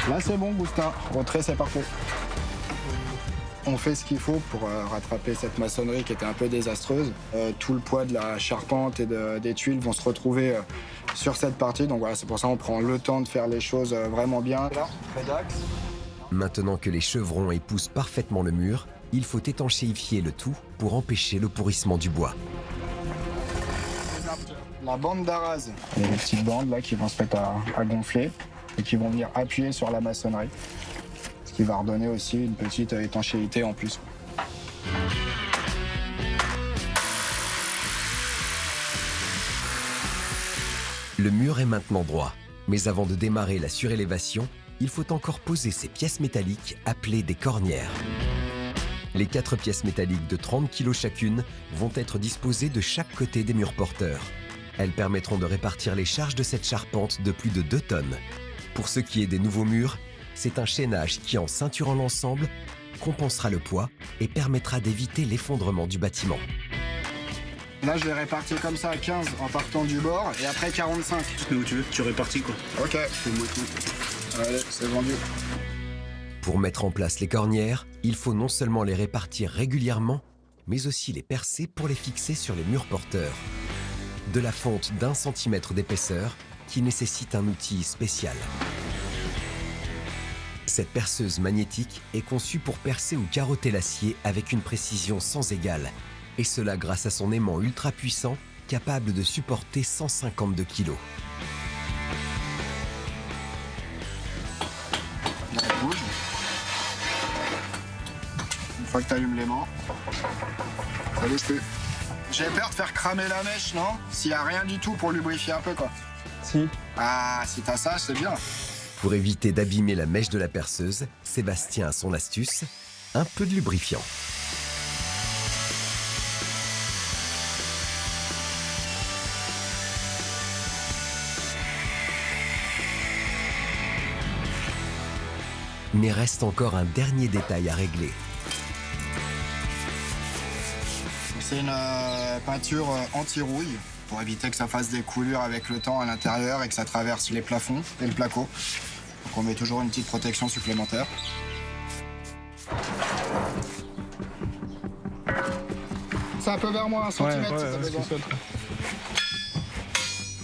Là c'est bon, Boustin. Retrait, c'est parfait. On fait ce qu'il faut pour rattraper cette maçonnerie qui était un peu désastreuse. Tout le poids de la charpente et des tuiles vont se retrouver sur cette partie. Donc voilà, c'est pour ça qu'on prend le temps de faire les choses vraiment bien. Là, près d'axe. Maintenant que les chevrons épousent parfaitement le mur, il faut étanchéifier le tout pour empêcher le pourrissement du bois. La bande d'arase. Il y a des petites bandes là qui vont se mettre à gonfler et qui vont venir appuyer sur la maçonnerie. Ce qui va redonner aussi une petite étanchéité en plus. Le mur est maintenant droit, mais avant de démarrer la surélévation, il faut encore poser ces pièces métalliques appelées des cornières. Les 4 pièces métalliques de 30 kg chacune vont être disposées de chaque côté des murs porteurs. Elles permettront de répartir les charges de cette charpente de plus de 2 tonnes. Pour ce qui est des nouveaux murs, c'est un chaînage qui, en ceinturant l'ensemble, compensera le poids et permettra d'éviter l'effondrement du bâtiment. Là, je vais répartir comme ça à 15 en partant du bord et après 45. Mais où tu veux, tu répartis quoi. Ok. Allez, c'est vendu. Pour mettre en place les cornières, il faut non seulement les répartir régulièrement, mais aussi les percer pour les fixer sur les murs porteurs. De la fonte d'1 centimètre d'épaisseur qui nécessite un outil spécial. Cette perceuse magnétique est conçue pour percer ou carotter l'acier avec une précision sans égale, et cela grâce à son aimant ultra puissant capable de supporter 152 kg. On bouge. Une fois que tu allumes l'aimant, ça bouge plus. J'ai peur de faire cramer la mèche, non? S'il n'y a rien du tout pour lubrifier un peu, quoi. Si. Ah, si t'as ça, c'est bien. Pour éviter d'abîmer la mèche de la perceuse, Sébastien a son astuce, un peu de lubrifiant. Mais reste encore un dernier détail à régler. C'est une peinture anti-rouille pour éviter que ça fasse des coulures avec le temps à l'intérieur et que ça traverse les plafonds et le placo. Donc on met toujours une petite protection supplémentaire. C'est un peu vers moi, 1 centimètre si t'as besoin.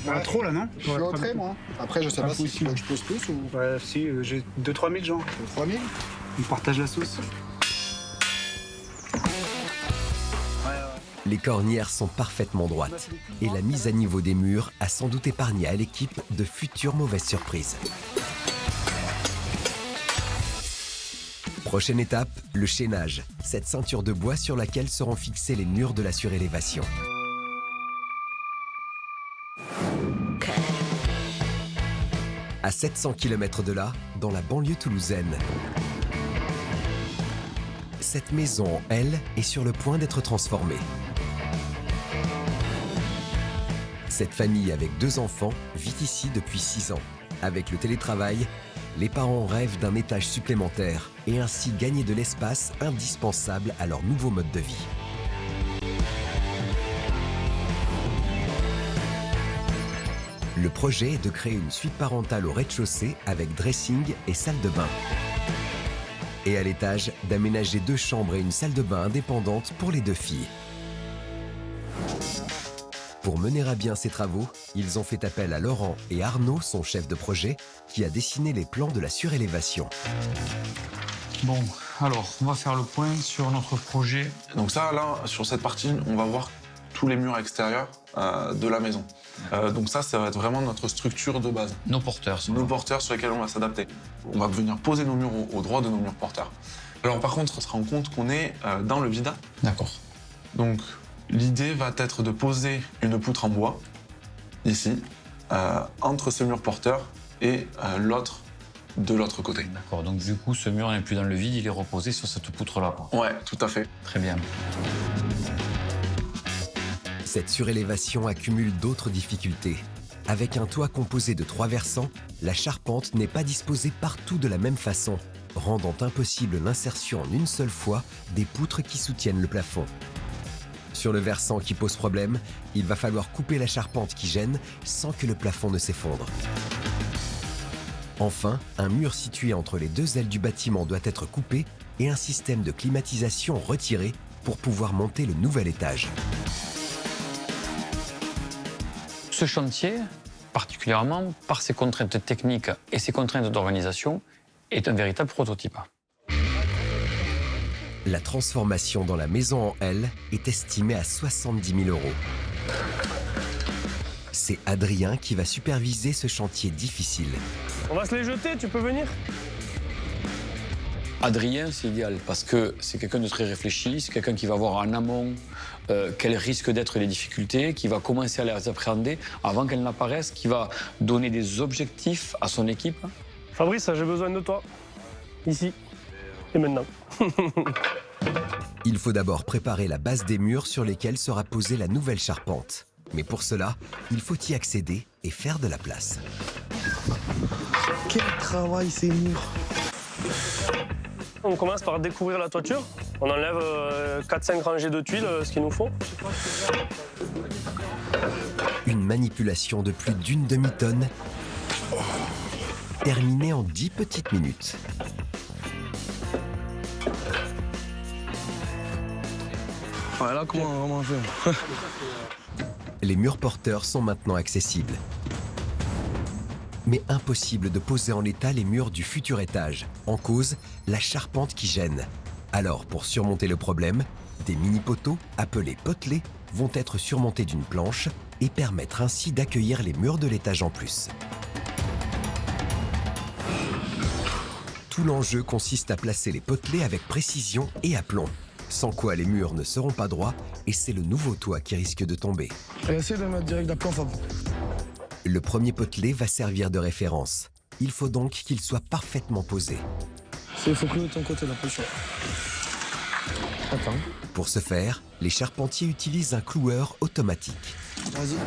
Ouais, trop là, non? Je suis au trait, moi. Après, je sais pas si tu veux que je pose plus ou... Ouais, si, j'ai 2-3 000 gens. 3000. On partage la sauce. Les cornières sont parfaitement droites et la mise à niveau des murs a sans doute épargné à l'équipe de futures mauvaises surprises. Prochaine étape, le chaînage, cette ceinture de bois sur laquelle seront fixés les murs de la surélévation. À 700 km de là, dans la banlieue toulousaine, cette maison, elle, est sur le point d'être transformée. Cette famille avec 2 enfants vit ici depuis 6 ans. Avec le télétravail, les parents rêvent d'un étage supplémentaire et ainsi gagner de l'espace indispensable à leur nouveau mode de vie. Le projet est de créer une suite parentale au rez-de-chaussée avec dressing et salle de bain. Et à l'étage, d'aménager 2 chambres et une salle de bain indépendante pour les 2 filles. Pour mener à bien ces travaux, ils ont fait appel à Laurent et Arnaud, son chef de projet, qui a dessiné les plans de la surélévation. Bon, alors, on va faire le point sur notre projet. Donc ça, là, sur cette partie, on va voir tous les murs extérieurs de la maison. Donc ça va être vraiment notre structure de base. Nos porteurs. Nos porteurs sur lesquels on va s'adapter. On va venir poser nos murs au droit de nos murs porteurs. Alors par contre, on se rend compte qu'on est dans le vida. D'accord. Donc l'idée va être de poser une poutre en bois, ici, entre ce mur porteur et l'autre de l'autre côté. D'accord, donc du coup, ce mur n'est plus dans le vide, il est reposé sur cette poutre-là. Ouais, tout à fait. Très bien. Cette surélévation accumule d'autres difficultés. Avec un toit composé de 3 versants, la charpente n'est pas disposée partout de la même façon, rendant impossible l'insertion en une seule fois des poutres qui soutiennent le plafond. Sur le versant qui pose problème, il va falloir couper la charpente qui gêne sans que le plafond ne s'effondre. Enfin, un mur situé entre les deux ailes du bâtiment doit être coupé et un système de climatisation retiré pour pouvoir monter le nouvel étage. Ce chantier, particulièrement par ses contraintes techniques et ses contraintes d'organisation, est un véritable prototype. La transformation dans la maison en L est estimée à 70 000 €. C'est Adrien qui va superviser ce chantier difficile. On va se les jeter, tu peux venir? Adrien, c'est idéal parce que c'est quelqu'un de très réfléchi, c'est quelqu'un qui va voir en amont quelles risquent d'être les difficultés, qui va commencer à les appréhender avant qu'elles n'apparaissent, qui va donner des objectifs à son équipe. Fabrice, j'ai besoin de toi. Ici. Et maintenant. Il faut d'abord préparer la base des murs sur lesquels sera posée la nouvelle charpente. Mais pour cela, il faut y accéder et faire de la place. Quel travail ces murs! On commence par découvrir la toiture. On enlève 4-5 rangées de tuiles, ce qu'il nous faut. Une manipulation de plus d'une demi-tonne, terminée en 10 petites minutes. Voilà comment on va manger. Les murs porteurs sont maintenant accessibles. Mais impossible de poser en état les murs du futur étage. En cause, la charpente qui gêne. Alors, pour surmonter le problème, des mini-poteaux, appelés potelets, vont être surmontés d'une planche et permettre ainsi d'accueillir les murs de l'étage en plus. Tout l'enjeu consiste à placer les potelets avec précision et aplomb. Sans quoi les murs ne seront pas droits et c'est le nouveau toit qui risque de tomber. Essaye de mettre direct d'aplomb, Fab. Le premier potelet va servir de référence. Il faut donc qu'il soit parfaitement posé. Il faut clouer de ton côté, la potion. Attends. Pour ce faire, les charpentiers utilisent un cloueur automatique. Vas-y.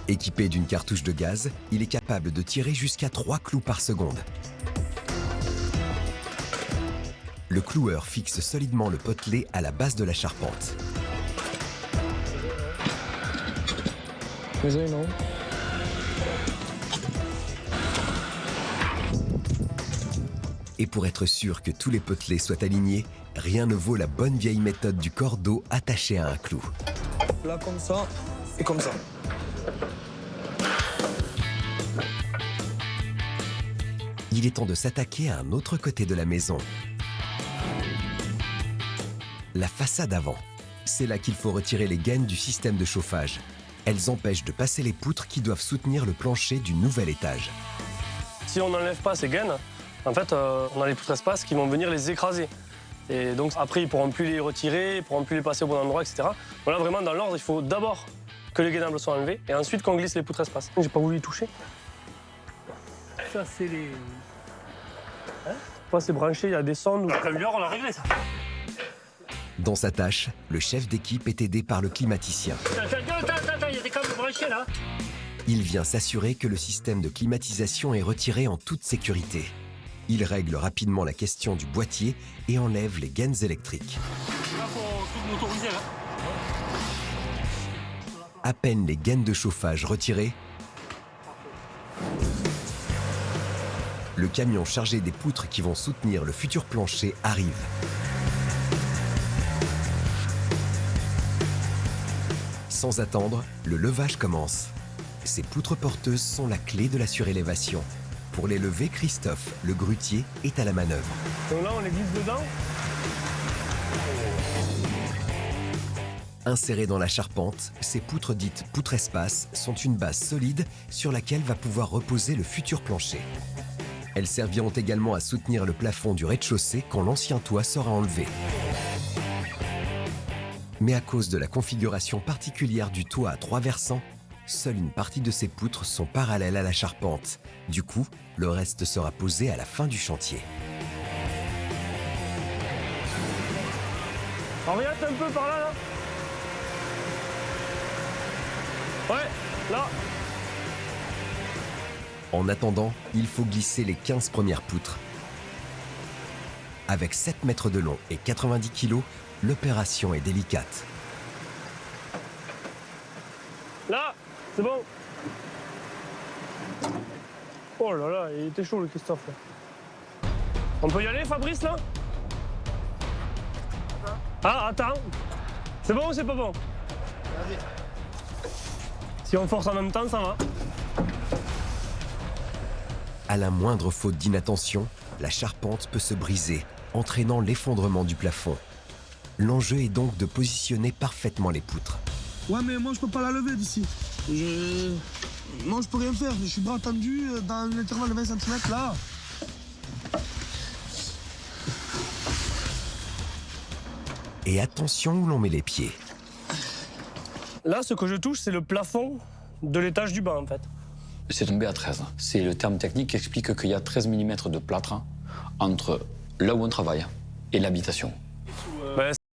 Équipé d'une cartouche de gaz, il est capable de tirer jusqu'à 3 clous par seconde. Le cloueur fixe solidement le potelet à la base de la charpente. Vas-y, non. Et pour être sûr que tous les potelets soient alignés, rien ne vaut la bonne vieille méthode du cordeau attaché à un clou. Là, comme ça, et comme ça. Il est temps de s'attaquer à un autre côté de la maison. La façade avant. C'est là qu'il faut retirer les gaines du système de chauffage. Elles empêchent de passer les poutres qui doivent soutenir le plancher du nouvel étage. Si on n'enlève pas ces gaines, en fait, on a les poutres espace qui vont venir les écraser. Et donc après, ils ne pourront plus les retirer, ils ne pourront plus les passer au bon endroit, etc. Voilà, vraiment, dans l'ordre, il faut d'abord que les gainables soient enlevés et ensuite qu'on glisse les poutres espace. J'ai pas voulu y toucher. Ça, c'est les... c'est branché, il y a des sondes. La caméra, on l'a réglé, ça. Dans sa tâche, le chef d'équipe est aidé par le climaticien. Attends, il y a des câbles branchés, là. Il vient s'assurer que le système de climatisation est retiré en toute sécurité. Il règle rapidement la question du boîtier et enlève les gaines électriques. Là, faut tout motoriser, là. À peine les gaines de chauffage retirées, le camion chargé des poutres qui vont soutenir le futur plancher arrive. Sans attendre, le levage commence. Ces poutres porteuses sont la clé de la surélévation. Pour les lever, Christophe, le grutier, est à la manœuvre. Donc là, on les glisse dedans. Insérées dans la charpente, ces poutres dites poutres espace sont une base solide sur laquelle va pouvoir reposer le futur plancher. Elles serviront également à soutenir le plafond du rez-de-chaussée quand l'ancien toit sera enlevé. Mais à cause de la configuration particulière du toit à 3 versants, seule une partie de ces poutres sont parallèles à la charpente. Du coup, le reste sera posé à la fin du chantier. Oriente un peu par là, là. Ouais, là. En attendant, il faut glisser les 15 premières poutres. Avec 7 mètres de long et 90 kg, l'opération est délicate. Là, c'est bon. Oh là là, il était chaud le Christophe. On peut y aller, Fabrice, là? Ah, attends. C'est bon ou c'est pas bon? Vas-y. Si on force en même temps, ça va. À la moindre faute d'inattention, la charpente peut se briser, entraînant l'effondrement du plafond. L'enjeu est donc de positionner parfaitement les poutres. Ouais, mais moi, je peux pas la lever d'ici. Moi, je peux rien faire. Je suis bras tendu dans l'intervalle de 20 cm, là. Et attention où l'on met les pieds. Là, ce que je touche, c'est le plafond de l'étage du bas, en fait. C'est tombé à 13. C'est le terme technique qui explique qu'il y a 13 mm de plâtre entre là où on travaille et l'habitation.